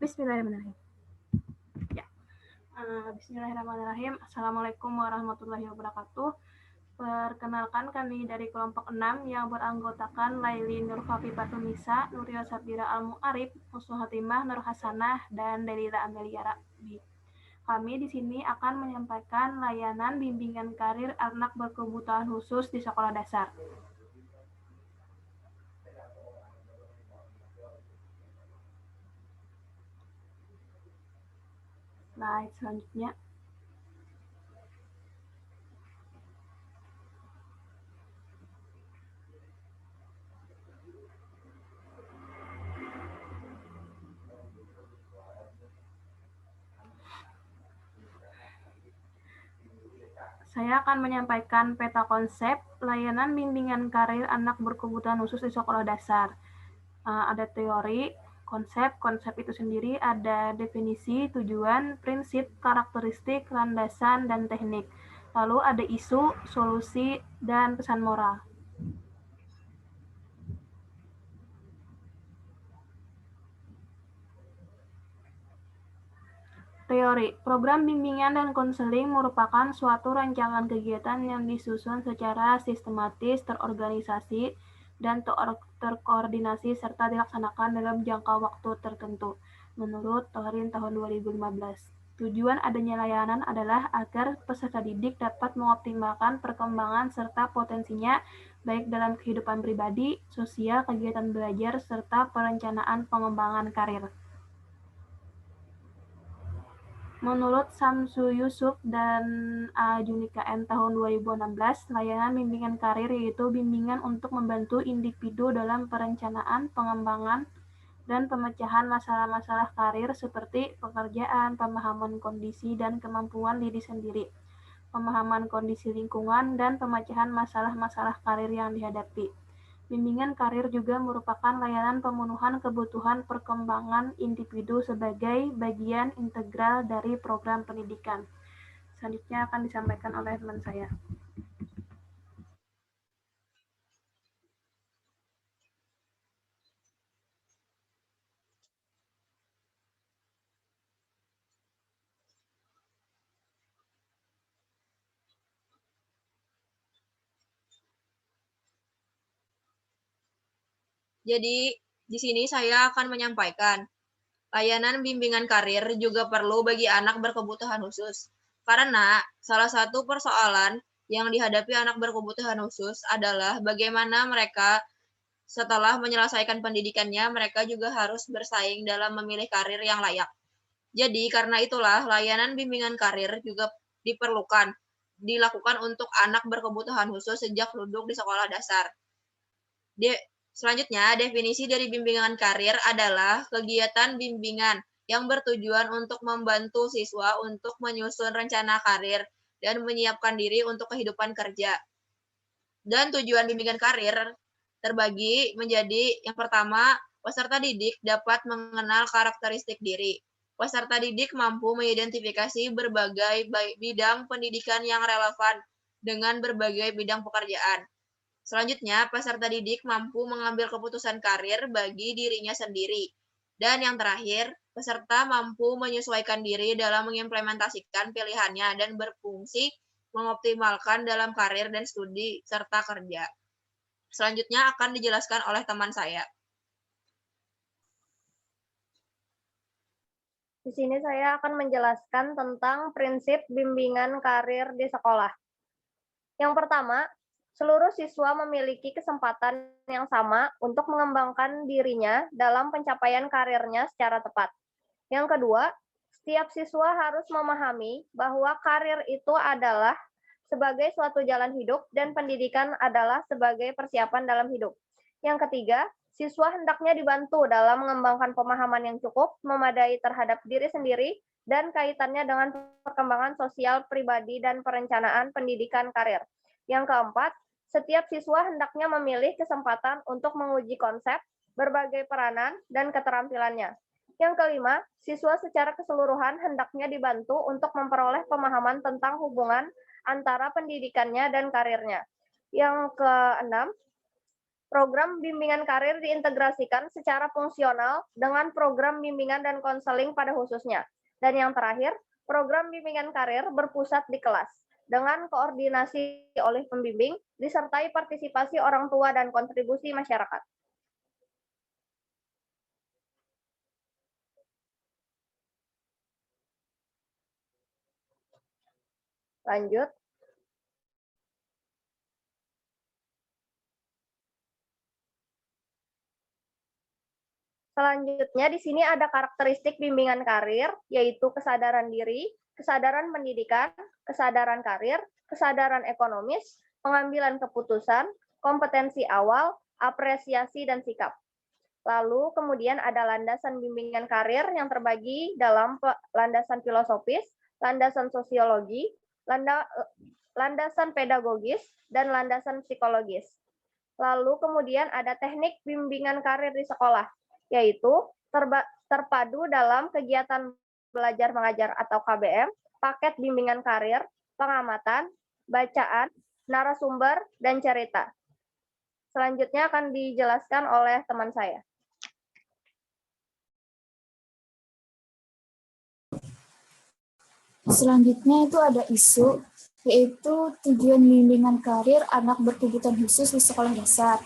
Bismillahirrahmanirrahim. Ya. Bismillahirrahmanirrahim. Assalamualaikum warahmatullahi wabarakatuh. Perkenalkan kami dari kelompok 6 yang beranggotakan Laili Nur Fafifatun Nisa, Nuril Sabira Al-Mu'arif, Husnu Hatimah Nur Hasanah, dan Delila Amelia Rabi. Kami di sini akan menyampaikan layanan bimbingan karir anak berkebutuhan khusus di sekolah dasar. Slide selanjutnya. Saya akan menyampaikan peta konsep layanan bimbingan karir anak berkebutuhan khusus di sekolah dasar. Ada teori, konsep itu sendiri, ada definisi, tujuan, prinsip, karakteristik, landasan, dan teknik. Lalu ada isu, solusi, dan pesan moral. Teori, program bimbingan dan konseling merupakan suatu rancangan kegiatan yang disusun secara sistematis, terorganisasi, dan terkoordinasi serta dilaksanakan dalam jangka waktu tertentu, menurut Tohrin tahun 2015. Tujuan adanya layanan adalah agar peserta didik dapat mengoptimalkan perkembangan serta potensinya baik dalam kehidupan pribadi, sosial, kegiatan belajar, serta perencanaan pengembangan karir. Menurut Samsu Yusuf dan Junika N tahun 2016, layanan bimbingan karir yaitu bimbingan untuk membantu individu dalam perencanaan, pengembangan, dan pemecahan masalah-masalah karir seperti pekerjaan, pemahaman kondisi dan kemampuan diri sendiri, pemahaman kondisi lingkungan, dan pemecahan masalah-masalah karir yang dihadapi. Bimbingan karir juga merupakan layanan pemenuhan kebutuhan perkembangan individu sebagai bagian integral dari program pendidikan. Selanjutnya akan disampaikan oleh teman saya. Jadi, di sini saya akan menyampaikan, layanan bimbingan karir juga perlu bagi anak berkebutuhan khusus. Karena salah satu persoalan yang dihadapi anak berkebutuhan khusus adalah bagaimana mereka setelah menyelesaikan pendidikannya, mereka juga harus bersaing dalam memilih karir yang layak. Jadi, karena itulah layanan bimbingan karir juga dilakukan untuk anak berkebutuhan khusus sejak duduk di sekolah dasar. Selanjutnya, definisi dari bimbingan karir adalah kegiatan bimbingan yang bertujuan untuk membantu siswa untuk menyusun rencana karir dan menyiapkan diri untuk kehidupan kerja. Dan tujuan bimbingan karir terbagi menjadi yang pertama, peserta didik dapat mengenal karakteristik diri. Peserta didik mampu mengidentifikasi berbagai bidang pendidikan yang relevan dengan berbagai bidang pekerjaan. Selanjutnya, peserta didik mampu mengambil keputusan karir bagi dirinya sendiri. Dan yang terakhir, peserta mampu menyesuaikan diri dalam mengimplementasikan pilihannya dan berfungsi mengoptimalkan dalam karir dan studi serta kerja. Selanjutnya akan dijelaskan oleh teman saya. Di sini saya akan menjelaskan tentang prinsip bimbingan karir di sekolah. Yang pertama, seluruh siswa memiliki kesempatan yang sama untuk mengembangkan dirinya dalam pencapaian karirnya secara tepat. Yang kedua, setiap siswa harus memahami bahwa karir itu adalah sebagai suatu jalan hidup dan pendidikan adalah sebagai persiapan dalam hidup. Yang ketiga, siswa hendaknya dibantu dalam mengembangkan pemahaman yang cukup, memadai terhadap diri sendiri, dan kaitannya dengan perkembangan sosial pribadi dan perencanaan pendidikan karir. Yang keempat, setiap siswa hendaknya memilih kesempatan untuk menguji konsep, berbagai peranan, dan keterampilannya. Yang kelima, siswa secara keseluruhan hendaknya dibantu untuk memperoleh pemahaman tentang hubungan antara pendidikannya dan karirnya. Yang keenam, Program bimbingan karir diintegrasikan secara fungsional dengan program bimbingan dan konseling pada khususnya. Dan yang terakhir, program bimbingan karir berpusat di kelas dengan koordinasi oleh pembimbing disertai partisipasi orang tua dan kontribusi masyarakat. Lanjut. Selanjutnya di sini ada karakteristik bimbingan karir, yaitu kesadaran diri, kesadaran pendidikan, kesadaran karir, kesadaran ekonomis, pengambilan keputusan, kompetensi awal, apresiasi, dan sikap. Lalu kemudian ada landasan bimbingan karir yang terbagi dalam landasan filosofis, landasan sosiologi, landasan pedagogis, dan landasan psikologis. Lalu kemudian ada teknik bimbingan karir di sekolah, yaitu terpadu dalam kegiatan belajar mengajar atau KBM, paket bimbingan karir, pengamatan, bacaan, narasumber, dan cerita. Selanjutnya akan dijelaskan oleh teman saya. Selanjutnya itu ada isu, yaitu tujuan bimbingan karir anak berkebutuhan khusus di sekolah dasar.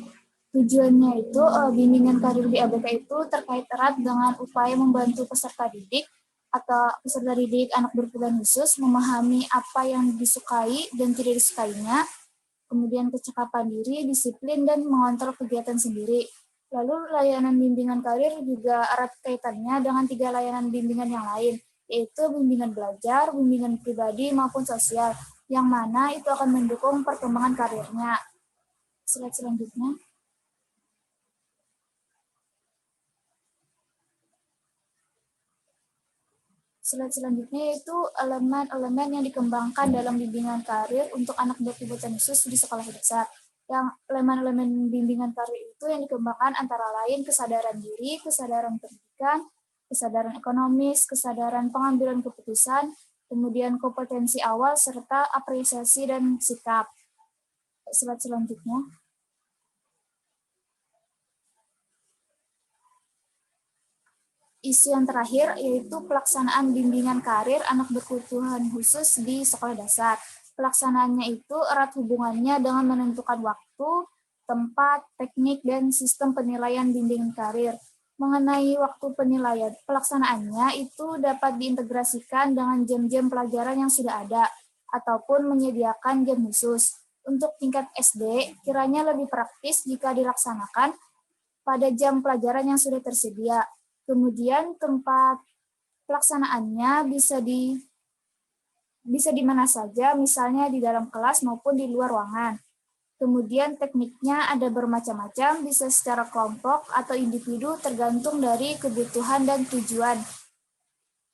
Tujuannya itu bimbingan karir di ABK itu terkait erat dengan upaya membantu peserta didik atau peserta didik anak berkebutuhan khusus memahami apa yang disukai dan tidak disukainya, kemudian kecakapan diri, disiplin, dan mengontrol kegiatan sendiri. Lalu layanan bimbingan karir juga erat kaitannya dengan 3 layanan bimbingan yang lain, yaitu bimbingan belajar, bimbingan pribadi, maupun sosial, yang mana itu akan mendukung perkembangan karirnya. Slide selanjutnya. Slide selanjutnya yaitu elemen-elemen yang dikembangkan dalam bimbingan karir untuk anak berkebutuhan khusus di sekolah dasar. Yang elemen-elemen bimbingan karir itu yang dikembangkan antara lain kesadaran diri, kesadaran pendidikan, kesadaran ekonomis, kesadaran pengambilan keputusan, kemudian kompetensi awal, serta apresiasi dan sikap. Slide selanjutnya. Isu yang terakhir yaitu pelaksanaan bimbingan karir anak berkebutuhan khusus di sekolah dasar. Pelaksanaannya itu erat hubungannya dengan menentukan waktu, tempat, teknik, dan sistem penilaian bimbingan karir. Mengenai waktu penilaian, pelaksanaannya itu dapat diintegrasikan dengan jam-jam pelajaran yang sudah ada, ataupun menyediakan jam khusus. Untuk tingkat SD, kiranya lebih praktis jika dilaksanakan pada jam pelajaran yang sudah tersedia. Kemudian tempat pelaksanaannya bisa di mana saja, misalnya di dalam kelas maupun di luar ruangan. Kemudian tekniknya ada bermacam-macam, bisa secara kelompok atau individu tergantung dari kebutuhan dan tujuan.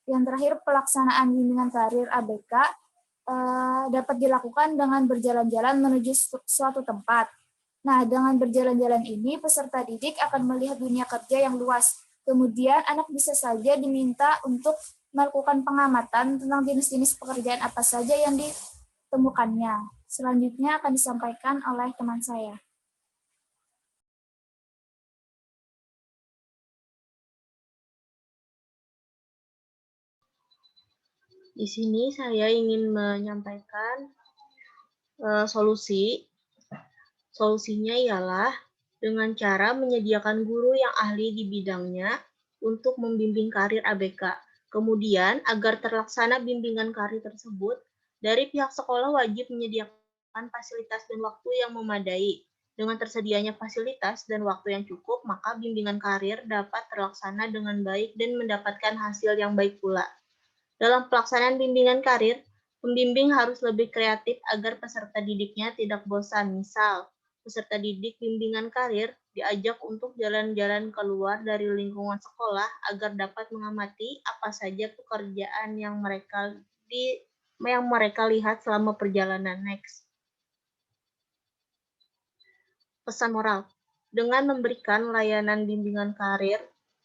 Yang terakhir, pelaksanaan bimbingan karir ABK dapat dilakukan dengan berjalan-jalan menuju suatu tempat. Nah, dengan berjalan-jalan ini, peserta didik akan melihat dunia kerja yang luas. Kemudian, anak bisa saja diminta untuk melakukan pengamatan tentang jenis-jenis pekerjaan apa saja yang ditemukannya. Selanjutnya akan disampaikan oleh teman saya. Di sini saya ingin menyampaikan solusi. Solusinya ialah dengan cara menyediakan guru yang ahli di bidangnya untuk membimbing karir ABK. Kemudian, agar terlaksana bimbingan karir tersebut, dari pihak sekolah wajib menyediakan fasilitas dan waktu yang memadai. Dengan tersedianya fasilitas dan waktu yang cukup, maka bimbingan karir dapat terlaksana dengan baik dan mendapatkan hasil yang baik pula. Dalam pelaksanaan bimbingan karir, pembimbing harus lebih kreatif agar peserta didiknya tidak bosan. Misal, peserta didik bimbingan karir diajak untuk jalan-jalan keluar dari lingkungan sekolah agar dapat mengamati apa saja pekerjaan yang mereka lihat selama perjalanan. Next. Pesan moral. Dengan memberikan layanan bimbingan karir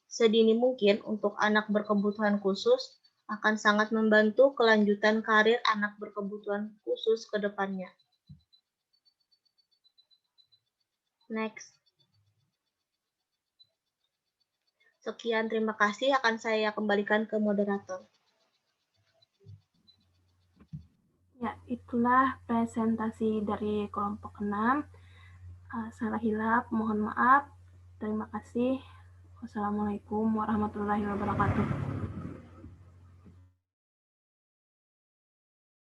sedini mungkin untuk anak berkebutuhan khusus, akan sangat membantu kelanjutan karir anak berkebutuhan khusus ke depannya. Next. Sekian, terima kasih. Akan saya kembalikan ke moderator. Ya, itulah presentasi dari kelompok 6. Salah hilap, mohon maaf. Terima kasih. Wassalamualaikum warahmatullahi wabarakatuh.